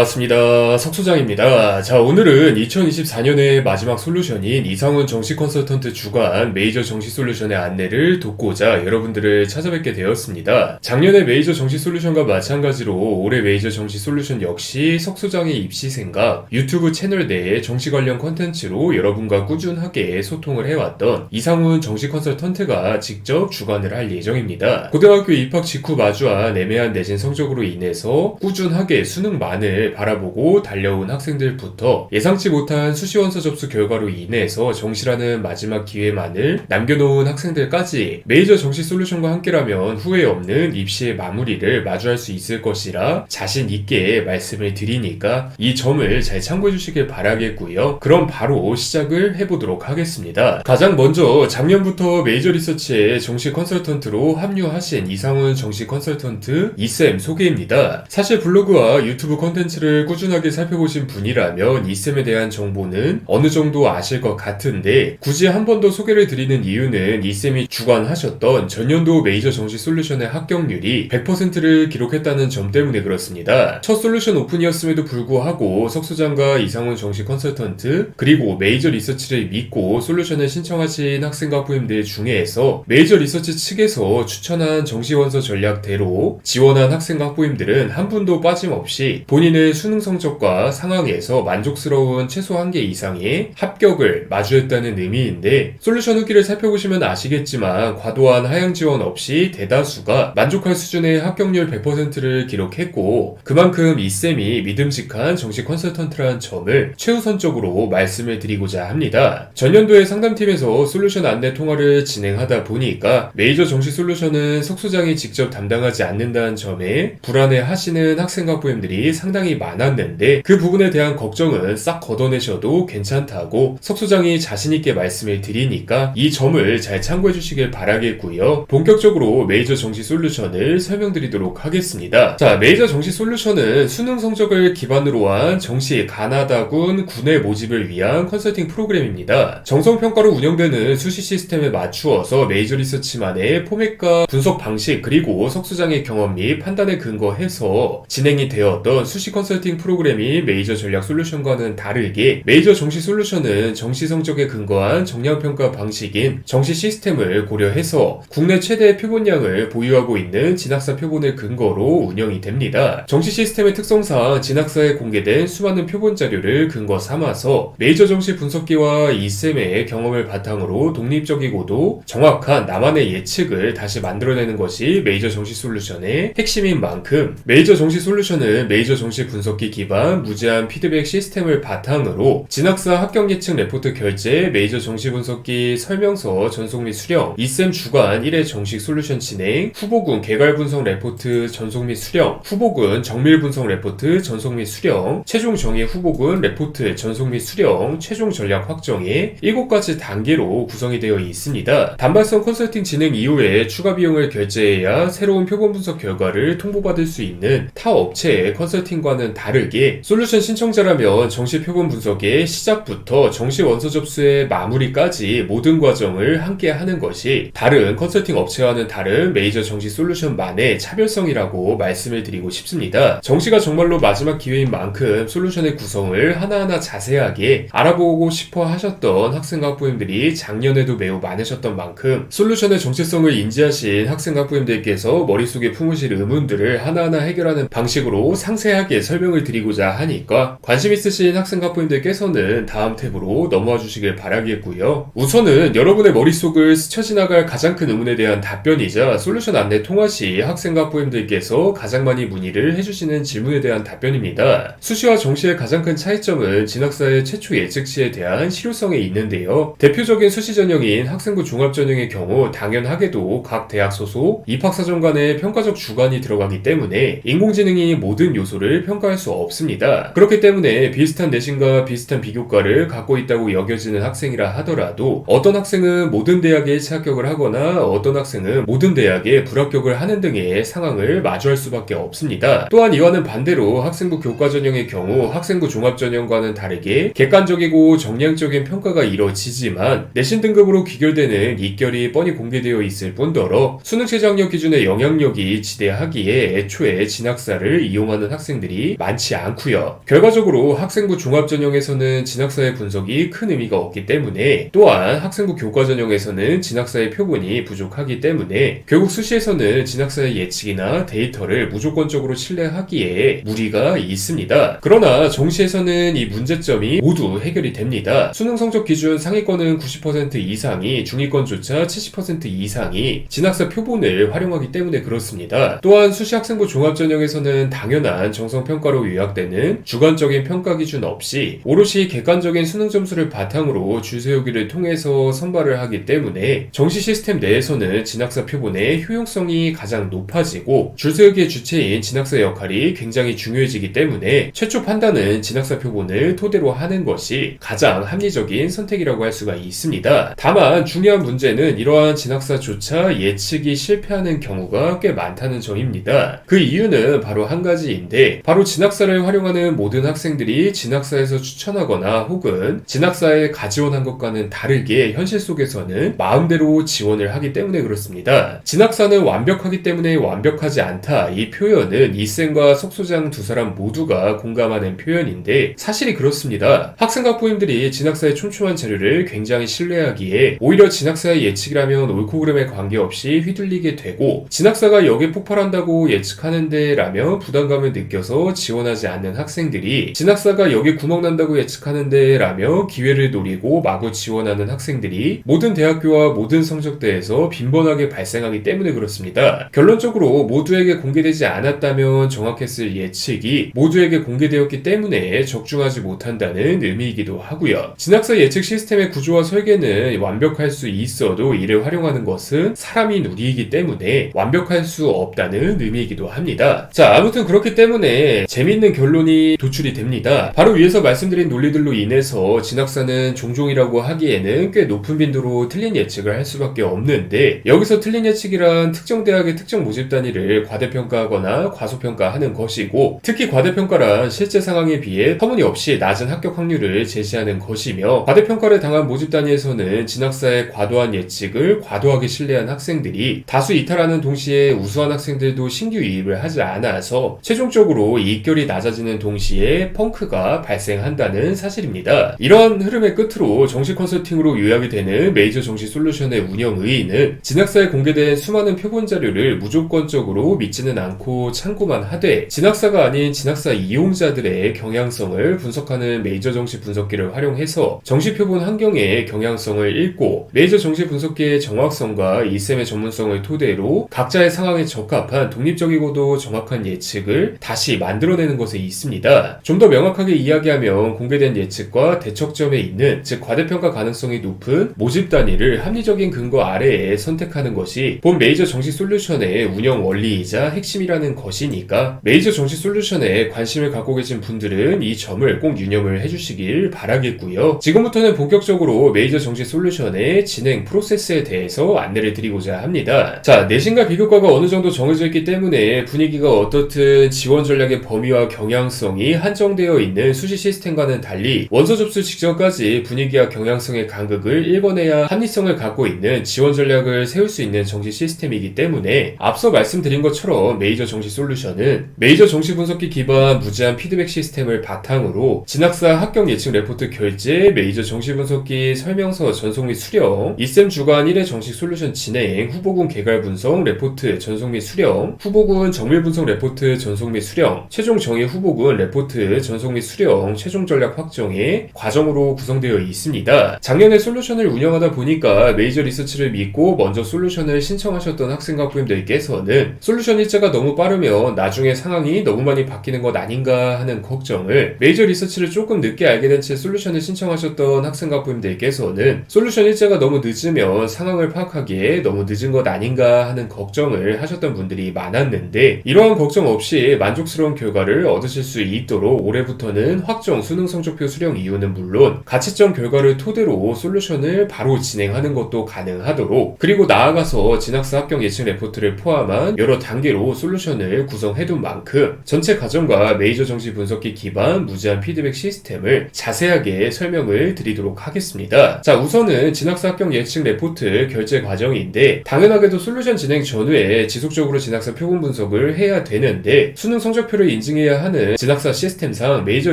반갑습니다. 석소장입니다. 자, 오늘은 2024년의 마지막 솔루션인 이상훈 정시 컨설턴트 주관 메이저 정시 솔루션의 안내를 돕고자 여러분들을 찾아뵙게 되었습니다. 작년의 메이저 정시 솔루션과 마찬가지로 올해 메이저 정시 솔루션 역시 석소장의 입시 생각, 유튜브 채널 내에 정시 관련 컨텐츠로 여러분과 꾸준하게 소통을 해왔던 이상훈 정시 컨설턴트가 직접 주관을 할 예정입니다. 고등학교 입학 직후 마주한 애매한 내신 성적으로 인해서 꾸준하게 수능만을 바라보고 달려온 학생들부터 예상치 못한 수시원서 접수 결과로 인해서 정시라는 마지막 기회만을 남겨놓은 학생들까지 메이저 정시 솔루션과 함께라면 후회 없는 입시의 마무리를 마주할 수 있을 것이라 자신 있게 말씀을 드리니까 이 점을 잘 참고해 주시길 바라겠고요. 그럼 바로 시작을 해보도록 하겠습니다. 가장 먼저 작년부터 메이저 리서치의 정시 컨설턴트로 합류하신 이상훈 정시 컨설턴트 이쌤 소개입니다. 사실 블로그와 유튜브 컨텐츠를 꾸준하게 살펴보신 분이라면 이쌤에 대한 정보는 어느 정도 아실 것 같은데 굳이 한 번 더 소개를 드리는 이유는 이쌤이 주관하셨던 전년도 메이저 정시 솔루션의 합격률이 100%를 기록했다는 점 때문에 그렇습니다. 첫 솔루션 오픈이었음에도 불구하고 석소장과 이상훈 정시 컨설턴트 그리고 메이저 리서치를 믿고 솔루션을 신청하신 학생과 학부모님들 중에서 메이저 리서치 측에서 추천한 정시원서 전략대로 지원한 학생과 학부모님들은 한 분도 빠짐없이 본인의 수능 성적과 상황에서 만족스러운 최소 한 개 이상의 합격을 마주했다는 의미인데 솔루션 후기를 살펴보시면 아시겠지만 과도한 하향 지원 없이 대다수가 만족할 수준의 합격률 100%를 기록했고 그만큼 이쌤이 믿음직한 정시 컨설턴트라는 점을 최우선적으로 말씀을 드리고자 합니다. 전년도에 상담팀에서 솔루션 안내 통화를 진행하다 보니까 메이저 정시 솔루션은 석소장이 직접 담당하지 않는다는 점에 불안해하시는 학생과 학부모님들이 상당히 많았는데 그 부분에 대한 걱정은 싹 걷어내셔도 괜찮다고 석소장이 자신있게 말씀을 드리니까 이 점을 잘 참고해 주시길 바라겠고요. 본격적으로 메이저 정시 솔루션을 설명드리도록 하겠습니다. 자, 메이저 정시 솔루션은 수능 성적을 기반으로 한 정시 가나다군 군의 모집을 위한 컨설팅 프로그램입니다. 정성평가로 운영되는 수시 시스템에 맞추어서 메이저 리서치만의 포맷과 분석 방식 그리고 석소장의 경험 및 판단에 근거해서 진행이 되었던 수시 컨설팅 프로그램이 메이저 전략 솔루션과는 다르게 메이저 정시 솔루션은 정시 성적에 근거한 정량평가 방식인 정시 시스템을 고려해서 국내 최대 표본량을 보유하고 있는 진학사 표본을 근거로 운영이 됩니다. 정시 시스템의 특성상 진학사에 공개된 수많은 표본 자료를 근거 삼아서 메이저 정시 분석기와 이쌤의 경험을 바탕으로 독립적이고도 정확한 나만의 예측을 다시 만들어내는 것이 메이저 정시 솔루션의 핵심인 만큼 메이저 정시 솔루션은 메이저 정시 분석기 기반 무제한 피드백 시스템을 바탕으로 진학사 합격 예측 레포트 결제, 메이저 정시 분석기 설명서 전송 및 수령, 이쌤 주관 1회 정식 솔루션 진행, 후보군 개괄 분석 레포트 전송 및 수령, 후보군 정밀 분석 레포트 전송 및 수령, 최종 정의 후보군 레포트 전송 및 수령, 최종 전략 확정에 7가지 단계로 구성이 되어 있습니다. 단발성 컨설팅 진행 이후에 추가 비용을 결제해야 새로운 표본 분석 결과를 통보받을 수 있는 타 업체의 컨설팅과는 다르게 솔루션 신청자라면 정시 표본 분석의 시작부터 정시 원서 접수의 마무리까지 모든 과정을 함께 하는 것이 다른 컨설팅 업체와는 다른 메이저 정시 솔루션만의 차별성이라고 말씀을 드리고 싶습니다. 정시가 정말로 마지막 기회인 만큼 솔루션의 구성을 하나하나 자세하게 알아보고 싶어 하셨던 학생과 학부모님들이 작년에도 매우 많으셨던 만큼 솔루션의 정체성을 인지하신 학생과 학부모님들께서 머릿속에 품으실 의문들을 하나하나 해결하는 방식으로 상세하게 설명을 드리고자 하니까 관심 있으신 학생과 학부모님들께서는 다음 탭으로 넘어와 주시길 바라겠고요. 우선은 여러분의 머릿속을 스쳐 지나갈 가장 큰 의문에 대한 답변이자 솔루션 안내 통화 시 학생과 학부모님들께서 가장 많이 문의를 해주시는 질문에 대한 답변입니다. 수시와 정시의 가장 큰 차이점은 진학사의 최초 예측시에 대한 실효성에 있는데요. 대표적인 수시 전형인 학생부 종합 전형의 경우 당연하게도 각 대학 소속 입학사정 간의 평가적 주관이 들어가기 때문에 인공지능이 모든 요소를 평가할 수 없습니다. 그렇기 때문에 비슷한 내신과 비슷한 비교과를 갖고 있다고 여겨지는 학생이라 하더라도 어떤 학생은 모든 대학에 1차 합격을 하거나 어떤 학생은 모든 대학에 불합격을 하는 등의 상황을 마주할 수밖에 없습니다. 또한 이와는 반대로 학생부 교과 전형의 경우 학생부 종합 전형과는 다르게 객관적이고 정량적인 평가가 이뤄지지만 내신 등급으로 귀결되는 입결이 뻔히 공개되어 있을 뿐더러 수능 최저학력 기준의 영향력이 지대하기에 애초에 진학사를 이용하는 학생들이 학생들이 많지 않고요. 결과적으로 학생부 종합전형에서는 진학사의 분석이 큰 의미가 없기 때문에, 또한 학생부 교과전형에서는 진학사의 표본이 부족하기 때문에 결국 수시에서는 진학사의 예측이나 데이터를 무조건적으로 신뢰하기에 무리가 있습니다. 그러나 정시에서는 이 문제점이 모두 해결이 됩니다. 수능 성적 기준 상위권은 90% 이상이, 중위권조차 70% 이상이 진학사 표본을 활용하기 때문에 그렇습니다. 또한 수시 학생부 종합전형에서는 당연한 정성평가로 요약되는 주관적인 평가 기준 없이 오롯이 객관적인 수능 점수를 바탕으로 줄세우기를 통해서 선발을 하기 때문에 정시 시스템 내에서는 진학사 표본의 효용성이 가장 높아지고 줄세우기의 주체인 진학사 역할이 굉장히 중요해지기 때문에 최초 판단은 진학사 표본을 토대로 하는 것이 가장 합리적인 선택이라고 할 수가 있습니다. 다만 중요한 문제는 이러한 진학사조차 예측이 실패하는 경우가 꽤 많다는 점입니다. 그 이유는 바로 한 가지인데, 바로 진학사를 활용하는 모든 학생들이 진학사에서 추천하거나 혹은 진학사에 가지원한 것과는 다르게 현실 속에서는 마음대로 지원을 하기 때문에 그렇습니다. 진학사는 완벽하기 때문에 완벽하지 않다, 이 표현은 이쌤과 석소장 두 사람 모두가 공감하는 표현인데 사실이 그렇습니다. 학생과 부모님들이 진학사의 촘촘한 자료를 굉장히 신뢰하기에 오히려 진학사의 예측이라면 옳고 그름에 관계없이 휘둘리게 되고, 진학사가 여기에 폭발한다고 예측하는데 라며 부담감을 느껴서 지원하지 않는 학생들이 진학사가 여기에 구멍 난다고 예측하는데 라며 기회를 노리고 마구 지원하는 학생들이 모든 대학교와 모든 성적대에서 빈번하게 발생하기 때문에 그렇습니다. 결론적으로 모두에게 공개되지 않았다면 정확했을 예측이 모두에게 공개되었기 때문에 적중하지 못한다는 의미이기도 하고요. 진학사 예측 시스템의 구조와 설계는 완벽할 수 있어도 이를 활용하는 것은 사람이 누리이기 때문에 완벽할 수 없다는 의미이기도 합니다. 자, 아무튼 그렇기 때문에 재밌는 결론이 도출이 됩니다. 바로 위에서 말씀드린 논리들로 인해서 진학사는 종종이라고 하기에는 꽤 높은 빈도로 틀린 예측을 할 수밖에 없는데, 여기서 틀린 예측이란 특정 대학의 특정 모집 단위를 과대평가하거나 과소평가하는 것이고, 특히 과대평가란 실제 상황에 비해 터무니없이 낮은 합격 확률을 제시하는 것이며, 과대평가를 당한 모집 단위에서는 진학사의 과도한 예측을 과도하게 신뢰한 학생들이 다수 이탈하는 동시에 우수한 학생들도 신규 유입을 하지 않아서 최종적으로 이익결이 낮아지는 동시에 펑크가 발생한다는 사실입니다. 이런 흐름의 끝으로 정시 컨설팅으로 요약이 되는 메이저 정시 솔루션의 운영 의의는 진학사에 공개된 수많은 표본 자료를 무조건적으로 믿지는 않고 참고만 하되, 진학사가 아닌 진학사 이용자들의 경향성을 분석하는 메이저 정시 분석기를 활용해서 정시 표본 환경의 경향성을 읽고 메이저 정시 분석기의 정확성과 이쌤의 전문성을 토대로 각자의 상황에 적합한 독립적이고도 정확한 예측을 다시 만들어내는 것에 있습니다. 좀 더 명확하게 이야기하면 공개된 예측과 대척점에 있는, 즉 과대평가 가능성이 높은 모집 단위를 합리적인 근거 아래에 선택하는 것이 본 메이저 정시 솔루션의 운영 원리이자 핵심이라는 것이니까 메이저 정시 솔루션에 관심을 갖고 계신 분들은 이 점을 꼭 유념을 해주시길 바라겠고요. 지금부터는 본격적으로 메이저 정시 솔루션의 진행 프로세스에 대해서 안내를 드리고자 합니다. 자, 내신과 비교과가 어느 정도 정해져 있기 때문에 분위기가 어떻든 지원 전략의 범위와 경향성이 한정되어 있는 수시 시스템과는 달리 원서 접수 직전까지 분위기와 경향성의 간극을 읽어내야 합리성을 갖고 있는 지원 전략을 세울 수 있는 정시 시스템이기 때문에 앞서 말씀드린 것처럼 메이저 정시 솔루션은 메이저 정시 분석기 기반 무제한 피드백 시스템을 바탕으로 진학사 합격 예측 레포트 결제, 메이저 정시 분석기 설명서 전송 및 수령, 이쌤 주간 1회 정식 솔루션 진행, 후보군 개괄 분석 레포트 전송 및 수령, 후보군 정밀 분석 레포트 전송 및 수령, 최종 정의 후보군 레포트 전송 및 수령, 최종 전략 확정의 과정으로 구성되어 있습니다. 작년에 솔루션을 운영하다 보니까 메이저 리서치를 믿고 먼저 솔루션을 신청하셨던 학생과 부모님들께서는 솔루션 일자가 너무 빠르면 나중에 상황이 너무 많이 바뀌는 것 아닌가 하는 걱정을, 메이저 리서치를 조금 늦게 알게 된 채 솔루션을 신청하셨던 학생과 부모님들께서는 솔루션 일자가 너무 늦으면 상황을 파악하기에 너무 늦은 것 아닌가 하는 걱정을 하셨던 분들이 많았는데, 이러한 걱정 없이 만족스러운 결과를 얻으실 수 있도록 올해부터는 확정 수능 성적표 수령 이유는 물론 가치점 결과를 토대로 솔루션을 바로 진행하는 것도 가능하도록, 그리고 나아가서 진학사 합격 예측 레포트를 포함한 여러 단계로 솔루션을 구성해둔 만큼 전체 과정과 메이저 정시 분석기 기반 무제한 피드백 시스템을 자세하게 설명을 드리도록 하겠습니다. 자, 우선은 진학사 합격 예측 레포트 결제 과정인데, 당연하게도 솔루션 진행 전후에 지속적으로 진학사 표본 분석을 해야 되는데 수능 성적표를 별도로 인증해야 하는 진학사 시스템상 메이저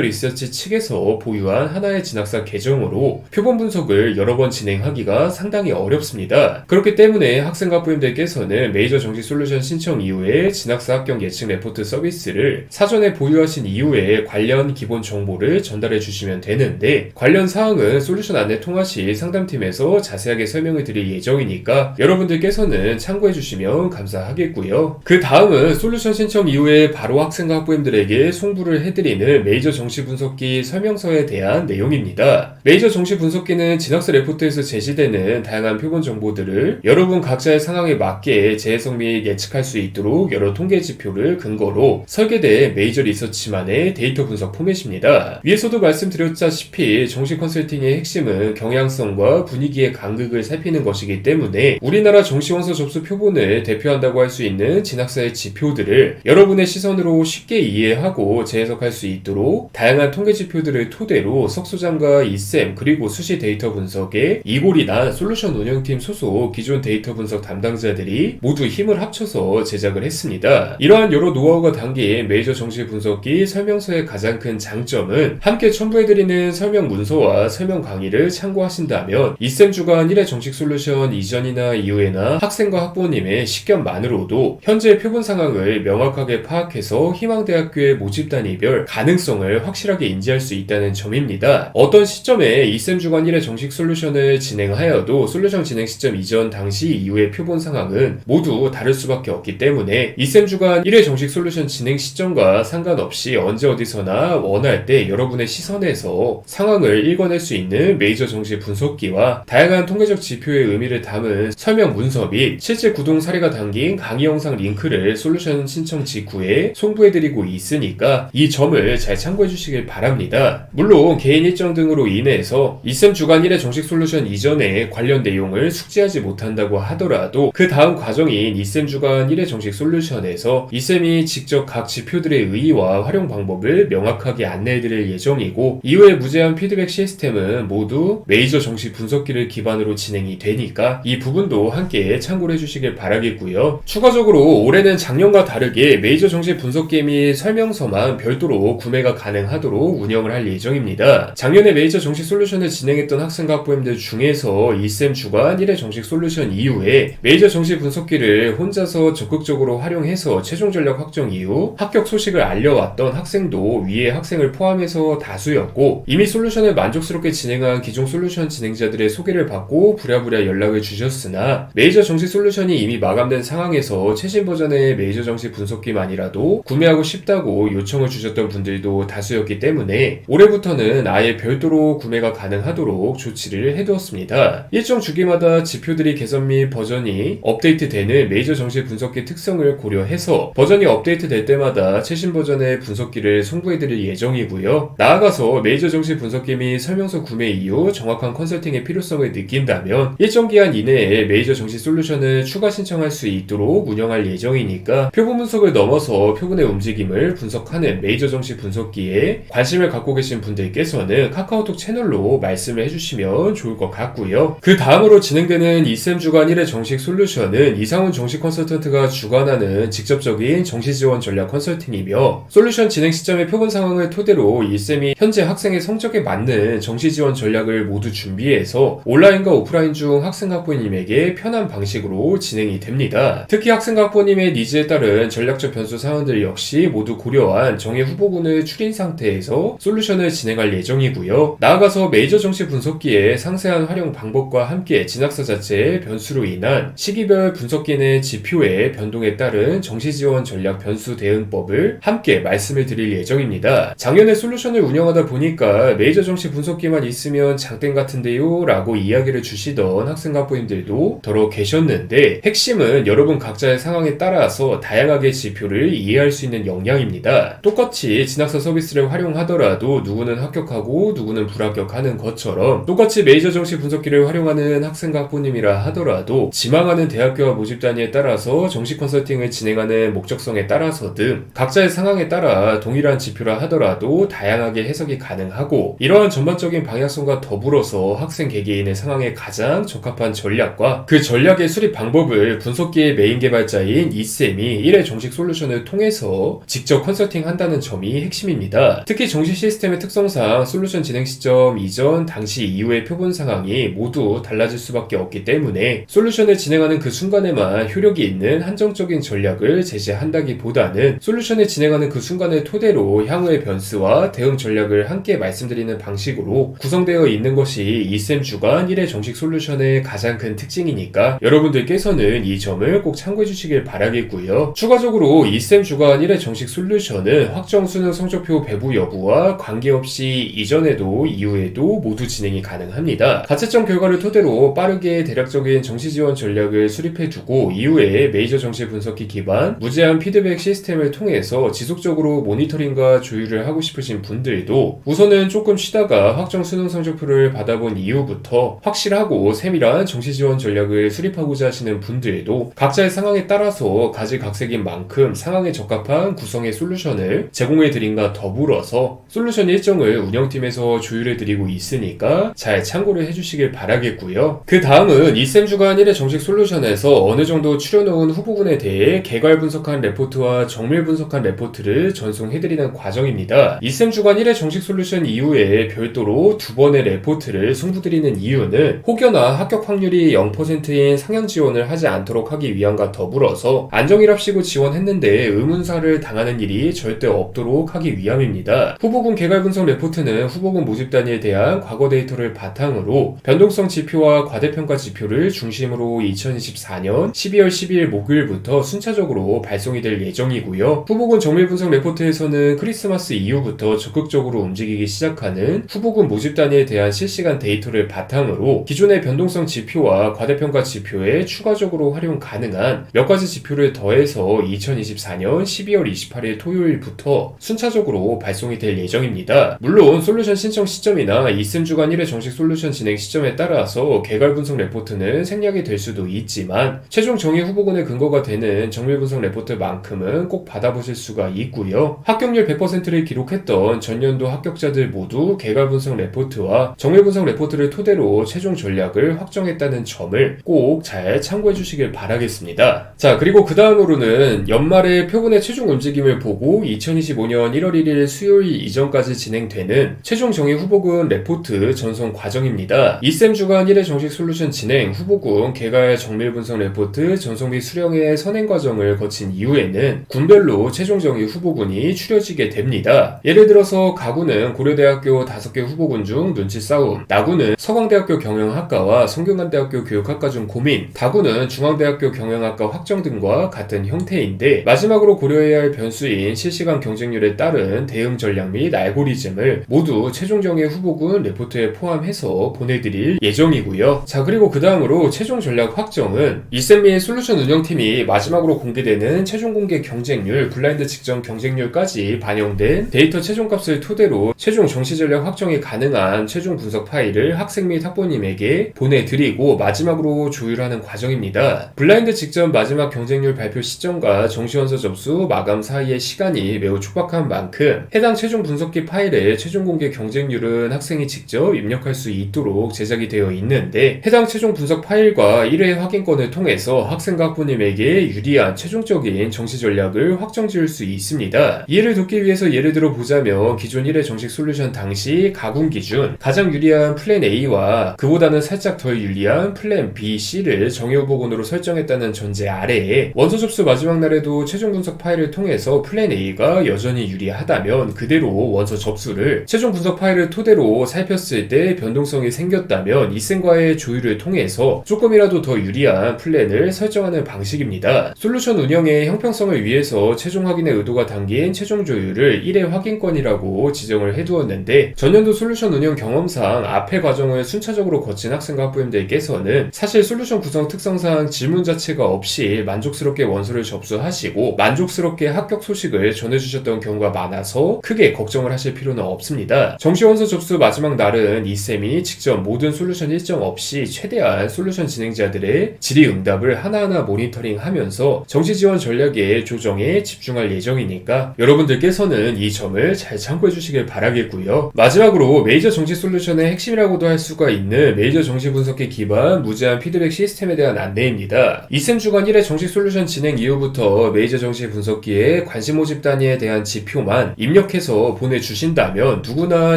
리서치 측에서 보유한 하나의 진학사 계정으로 표본 분석을 여러 번 진행하기가 상당히 어렵습니다. 그렇기 때문에 학생과 부임들께서는 메이저 정시 솔루션 신청 이후에 진학사 합격 예측 레포트 서비스를 사전에 보유하신 이후에 관련 기본 정보를 전달해 주시면 되는데, 관련 사항은 솔루션 안내 통화 시 상담팀에서 자세하게 설명을 드릴 예정이니까 여러분들께서는 참고해 주시면 감사하겠고요. 그 다음은 솔루션 신청 이후에 바로 학생과 학부모님들에게 송부를 해드리는 메이저 정시 분석기 설명서에 대한 내용입니다. 메이저 정시 분석기는 진학사 레포트에서 제시되는 다양한 표본 정보들을 여러분 각자의 상황에 맞게 재해석 및 예측할 수 있도록 여러 통계 지표를 근거로 설계된 메이저 리서치만의 데이터 분석 포맷입니다. 위에서도 말씀드렸다시피 정시 컨설팅의 핵심은 경향성과 분위기의 간극을 살피는 것이기 때문에 우리나라 정시 원서 접수 표본을 대표한다고 할 수 있는 진학사의 지표들을 여러분의 시선으로 쉽게 이해하고 재해석할 수 있도록 다양한 통계 지표들을 토대로 석소장과 이쌤 그리고 수시 데이터 분석에 이골이 난 솔루션 운영팀 소속 기존 데이터 분석 담당자들이 모두 힘을 합쳐서 제작을 했습니다. 이러한 여러 노하우가 담긴 메이저 정시 분석기 설명서의 가장 큰 장점은 함께 첨부해드리는 설명 문서와 설명 강의를 참고하신다면 이쌤 주간 1회 정식 솔루션 이전이나 이후에나 학생과 학부모님의 식견만으로도 현재 표본 상황을 명확하게 파악해서 희망대학교의 모집 단위별 가능성을 확실하게 인지할 수 있다는 점입니다. 어떤 시점에 이쌤 주간 1회 정식 솔루션을 진행하여도 솔루션 진행 시점 이전 당시 이후의 표본 상황은 모두 다를 수밖에 없기 때문에 이쌤 주간 1회 정식 솔루션 진행 시점과 상관없이 언제 어디서나 원할 때 여러분의 시선에서 상황을 읽어낼 수 있는 메이저 정시 분석기와 다양한 통계적 지표의 의미를 담은 설명 문서 및 실제 구동 사례가 담긴 강의 영상 링크를 솔루션 신청 직후에 송부해드리고 있으니까 이 점을 잘 참고해 주시길 바랍니다. 물론 개인 일정 등으로 인해서 이쌤 주간 1회 정식 솔루션 이전에 관련 내용을 숙지하지 못한다고 하더라도 그 다음 과정인 이쌤 주간 1회 정식 솔루션에서 이쌤이 직접 각 지표들의 의의와 활용 방법을 명확하게 안내해드릴 예정이고, 이후에 무제한 피드백 시스템은 모두 메이저 정시 분석기를 기반으로 진행이 되니까 이 부분도 함께 참고를 해주시길 바라겠고요. 추가적으로 올해는 작년과 다르게 메이저 정시 분석기 및 설명서만 별도로 구매가 가능하도록 운영을 할 예정입니다. 작년에 메이저 정식 솔루션을 진행했던 학생과 학부모님들 중에서 이쌤 주간 1회 정식 솔루션 이후에 메이저 정시 분석기를 혼자서 적극적으로 활용해서 최종 전략 확정 이후 합격 소식을 알려왔던 학생도 위에 학생을 포함해서 다수였고, 이미 솔루션을 만족스럽게 진행한 기존 솔루션 진행자들의 소개를 받고 부랴부랴 연락을 주셨으나 메이저 정식 솔루션이 이미 마감된 상황에서 최신 버전의 메이저 정식 분석기만이라도 구매하고 싶다고 요청을 주셨던 분들도 다수였기 때문에 올해부터는 아예 별도로 구매가 가능하도록 조치를 해두었습니다. 일정 주기마다 지표들이 개선 및 버전이 업데이트되는 메이저 정시 분석기 특성을 고려해서 버전이 업데이트될 때마다 최신 버전의 분석기를 송부해드릴 예정이고요. 나아가서 메이저 정시 분석기 및 설명서 구매 이후 정확한 컨설팅의 필요성을 느낀다면 일정 기한 이내에 메이저 정시 솔루션을 추가 신청할 수 있도록 운영할 예정이니까 표본 분석을 넘어서 표본의 움직임을 분석하는 메이저 정시 분석기에 관심을 갖고 계신 분들께서는 카카오톡 채널로 말씀을 해주시면 좋을 것 같고요. 그 다음으로 진행되는 이쌤 주간 1회 정식 솔루션은 이상훈 정시 컨설턴트가 주관하는 직접적인 정시 지원 전략 컨설팅이며, 솔루션 진행 시점의 표본 상황을 토대로 이쌤이 현재 학생의 성적에 맞는 정시 지원 전략을 모두 준비해서 온라인과 오프라인 중 학생 학부모님에게 편한 방식으로 진행이 됩니다. 특히 학생 학부모님의 니즈에 따른 전략적 변수 사항들 역시 모두 고려한 정예 후보군을 추린 상태에서 솔루션을 진행할 예정이고요. 나아가서 메이저 정시 분석기의 상세한 활용 방법과 함께 진학사 자체의 변수로 인한 시기별 분석기 내 지표의 변동에 따른 정시 지원 전략 변수 대응법을 함께 말씀을 드릴 예정입니다. 작년에 솔루션을 운영하다 보니까 메이저 정시 분석기만 있으면 장땡 같은데요 라고 이야기를 주시던 학생 학부모님들도 더러 계셨는데, 핵심은 여러분 각자의 상황에 따라서 다양하게 지표를 이해할 수 있는 역량입니다. 똑같이 진학사 서비스를 활용하더라도 누구는 합격하고 누구는 불합격하는 것처럼 똑같이 메이저 정시 분석기를 활용하는 학생과 학부모님이라 하더라도 지망하는 대학교와 모집 단위에 따라서 정시 컨설팅을 진행하는 목적성에 따라서 등 각자의 상황에 따라 동일한 지표라 하더라도 다양하게 해석이 가능하고, 이러한 전반적인 방향성과 더불어서 학생 개개인의 상황에 가장 적합한 전략과 그 전략의 수립 방법을 분석기의 메인 개발자인 이쌤이 1회 정식 솔루션을 통해서 직접 컨설팅 한다는 점이 핵심입니다. 특히 정시 시스템의 특성상 솔루션 진행 시점 이전, 당시 이후의 표본 상황이 모두 달라질 수밖에 없기 때문에 솔루션을 진행하는 그 순간에만 효력이 있는 한정적인 전략을 제시한다기보다는 솔루션을 진행하는 그 순간을 토대로 향후의 변수와 대응 전략을 함께 말씀드리는 방식으로 구성되어 있는 것이 이셈 주간 1회 정식 솔루션의 가장 큰 특징이니까 여러분들께서는 이 점을 꼭 참고해 주시길 바라겠고요. 추가적으로 이셈 주간 1회 정식 솔루션은 확정 수능 성적표 배부 여부와 관계없이 이전에도 이후에도 모두 진행이 가능합니다. 가채점 결과를 토대로 빠르게 대략적인 정시 지원 전략을 수립해두고 이후에 메이저 정시 분석기 기반 무제한 피드백 시스템을 통해서 지속적으로 모니터링과 조율을 하고 싶으신 분들도 우선은 조금 쉬다가 확정 수능 성적표를 받아본 이후부터 확실하고 세밀한 정시 지원 전략을 수립하고자 하시는 분들도 각자의 상황에 따라서 가지각색인 만큼 상황에 적합한 구성의 솔루션을 제공해드림과 더불어서 솔루션 일정을 운영팀에서 조율해드리고 있으니까 잘 참고를 해주시길 바라겠고요. 그 다음은 이셈 주간 1회 정식 솔루션에서 어느 정도 추려놓은 후보군에 대해 개괄 분석한 레포트와 정밀 분석한 레포트를 전송해드리는 과정입니다. 이셈 주간 1회 정식 솔루션 이후에 별도로 2번의 레포트를 송부드리는 이유는 혹여나 합격 확률이 0%인 상향 지원을 하지 않도록 하기 위함과 더불어서 안정일합시고 지원했는데 의문사를 당하는 일이 절대 없도록 하기 위함입니다. 후보군 개괄 분석 레포트는 후보군 모집 단위에 대한 과거 데이터를 바탕으로 변동성 지표와 과대평가 지표를 중심으로 2024년 12월 12일 목요일부터 순차적으로 발송이 될 예정이고요. 후보군 정밀 분석 레포트에서는 크리스마스 이후부터 적극적으로 움직이기 시작하는 후보군 모집 단위에 대한 실시간 데이터를 바탕으로 기존의 변동성 지표와 과대평가 지표에 추가적으로 활용 가능한 몇 가지 지표를 더해서 2024년 12월 28일 토요일부터 순차적으로 발송이 될 예정입니다. 물론 솔루션 신청 시점이나 이셈 주간 1회 정식 솔루션 진행 시점에 따라서 개괄 분석 레포트는 생략이 될 수도 있지만 최종 정의 후보군의 근거가 되는 정밀 분석 레포트만큼은 꼭 받아보실 수가 있고요. 합격률 100%를 기록했던 전년도 합격자들 모두 개괄 분석 레포트와 정밀 분석 레포트를 토대로 최종 전략을 확정했다는 점을 꼭 잘 참고해 주시길 바라겠습니다. 자, 그리고 그 다음으로는 연말에 표본의 최종 움직임을 보고 2025년 1월 1일 수요일 이전까지 진행되는 최종 정의 후보군 레포트 전송 과정입니다. 이셈 주간 1회 정식 솔루션 진행 후보군 개괄 정밀 분석 레포트 전송 및 수령의 선행 과정을 거친 이후에는 군별로 최종 정의 후보군이 추려지게 됩니다. 예를 들어서 가구는 고려대학교 5개 후보군 중 눈치 싸움, 나구는 서강대학교 경영학과와 성균관대학교 교육학과 중 고민, 다구는 중앙대학교 경영학과 확정 등과 같은 형태인데 마지막으로 고려해야 할 변수인 실시간 경쟁률에 따른 대응 전략 및 알고리즘을 모두 최종 정의 후보군 레포트에 포함해서 보내드릴 예정이고요. 자, 그리고 그 다음으로 최종 전략 확정은 이셈 및 솔루션 운영팀이 마지막으로 공개되는 최종 공개 경쟁률, 블라인드 직전 경쟁률까지 반영된 데이터 최종값을 토대로 최종 정시 전략 확정이 가능한 최종 분석 파일을 학생 및 학부모님에게 보내드리고 마지막으로 조율하는 과정입니다. 블라인드 직전 마지막 경쟁률 발표 시점과 정시원서 접수 마감 사이의 시간이 매우 촉박한 만큼 해당 최종 분석기 파일의 최종 공개 경쟁률은 학생이 직접 입력할 수 있도록 제작이 되어 있는데 해당 최종 분석 파일과 1회 확인권을 통해서 학생과 학부모님에게 유리한 최종적인 정시 전략을 확정 지을 수 있습니다. 이해를 돕기 위해서 예를 들어 보자면 기존 1회 정식 솔루션 당시 가군 기준 가장 유리한 플랜 A와 그보다는 살짝 덜 유리한 플랜 B, C를 정의 후보군으로 설정했다는 전제 아래에 원서 접수 마지막 날에도 최종 분석 파일을 통해서 플랜 A가 여전히 유리하다면 그대로 원서 접수를 최종 분석 파일을 토대로 살폈을 때 변동성이 생겼다면 이셈과의 조율을 통해서 조금이라도 더 유리한 플랜을 설정하는 방식입니다. 솔루션 운영의 형평성을 위해서 최종 확인의 의도가 담긴 최종 조율을 1회 확인권이라고 지정을 해두었는데 전년도 솔루션 운영 경험상 앞의 과정을 순차적으로 거친 학생과 학부모님들께서는 사실 솔루션 구성 특성상 질문 자체가 없이 만족스럽게 원서를 접수하시고 만족스럽게 합격 소식을 전해주셨던 경우가 많아서 크게 걱정을 하실 필요는 없습니다. 정시 원서 접수 마지막 날은 이셈이 직접 모든 솔루션 일정 없이 최대한 솔루션 진행자들의 질의응답을 하나하나 모니터링하면서 정시 지원 전략의 조정에 집중할 예정이니까 여러분들께서는 이 점을 잘 참고해 주시길 바라겠고요. 마지막으로 메이저 정시 솔루션의 핵심이라고도 할 수가 있는 메이저 정시 분석기 기반 무제한 피드백 시스템에 대한 안내입니다. 이셈 주간 1회 정식 솔루션 진행 이후부터 메이저 정시 분석기의 학생들의 관심 모집 단위에 대한 지표만 입력해서 보내주신다면 누구나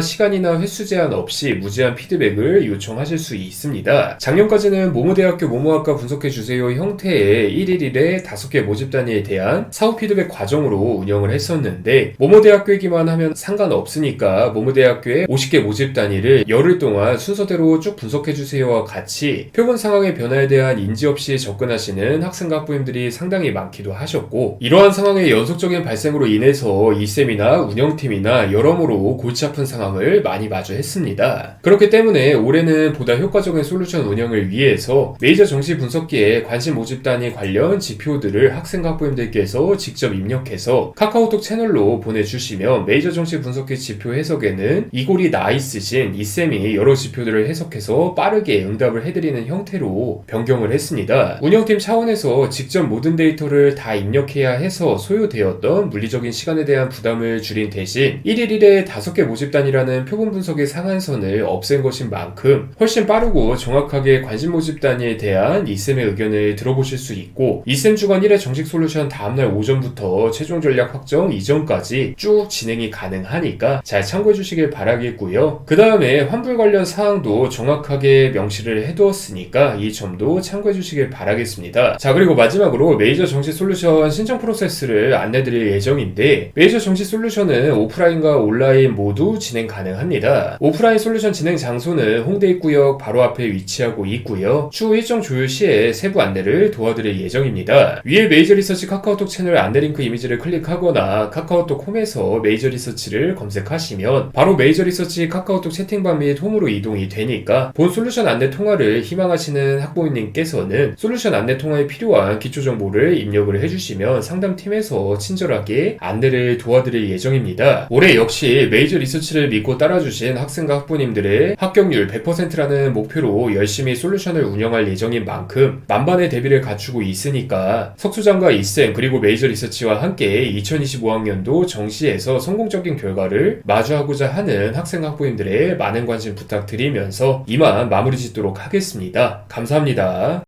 시간이나 횟수 제한 없이 무제한 피드백을 요청하실 수 있습니다. 작년까지는 모모대학교 모모학과 분석해주세요 형태의 1일 1회 5개 모집 단위에 대한 사후 피드백 과정으로 운영을 했었는데, 모모대학교이기만 하면 상관없으니까 모모대학교의 50개 모집 단위를 열흘 동안 순서대로 쭉 분석해주세요와 같이 표본 상황의 변화에 대한 인지 없이 접근하시는 학생과 학부모님들이 상당히 많기도 하셨고, 이러한 상황의 연속적인 발생으로 인해서 이쌤이나 운영팀이나 여러모로 골치 아픈 상황을 많이 마주했습니다. 그렇기 때문에 올해는 보다 효과적인 솔루션 운영을 위해서 메이저 정시 분석기에 관심 모집 단위 관련 지표들을 학생과 학부모님들께서 직접 입력해서 카카오톡 채널로 보내주시면 메이저 정시 분석기 지표 해석에는 이골이 나 있으신 이쌤이 여러 지표들을 해석해서 빠르게 응답을 해드리는 형태로 변경을 했습니다. 운영팀 차원에서 직접 모든 데이터를 다 입력해야 해서 소요되었던 물리적인 시간에 대한 부담을 줄인 대신 1일 1회 5개 모집단이라는 표본 분석의 상한선을 없앤 것인 만큼 훨씬 빠르고 정확하게 관심 모집 단위에 대한 이쌤의 의견을 들어보실 수 있고, 이쌤 주간 1회 정식 솔루션 다음날 오전부터 최종 전략 확정 이전까지 쭉 진행이 가능하니까 잘 참고해 주시길 바라겠고요. 그 다음에 환불 관련 사항도 정확하게 명시를 해두었으니까 이 점도 참고해 주시길 바라겠습니다. 자, 그리고 마지막으로 메이저 정시 솔루션 신청 프로세스를 안내드릴 예정인데, 메이저 정시 솔루션은 오프라인과 온라인 모두 진행 가능합니다. 오프라인 솔루션 진행 장소는 홍대 입구역 바로 앞에 위치하고 있고요. 추후 일정 조율 시에 세부 안내를 도와드릴 예정입니다. 위에 메이저 리서치 카카오톡 채널 안내 링크 이미지를 클릭하거나 카카오톡 홈에서 메이저 리서치를 검색하시면 바로 메이저 리서치 카카오톡 채팅방 및 홈으로 이동이 되니까 본 솔루션 안내 통화를 희망하시는 학부모님께서는 솔루션 안내 통화에 필요한 기초 정보를 입력을 해주시면 상담팀에서 친절하게 안내를 도와드릴 예정입니다. 올해 역시 메이저 리서치를 믿고 따라주신 학생과 학부모님들의 합격률 100%라는 목표로 열심히 솔루션을 운영할 예정인 만큼 만반의 대비를 갖추고 있으니까 석수장과 이쌤 그리고 메이저 리서치와 함께 2025학년도 정시에서 성공적인 결과를 마주하고자 하는 학생 학부모님들의 많은 관심 부탁드리면서 이만 마무리 짓도록 하겠습니다. 감사합니다.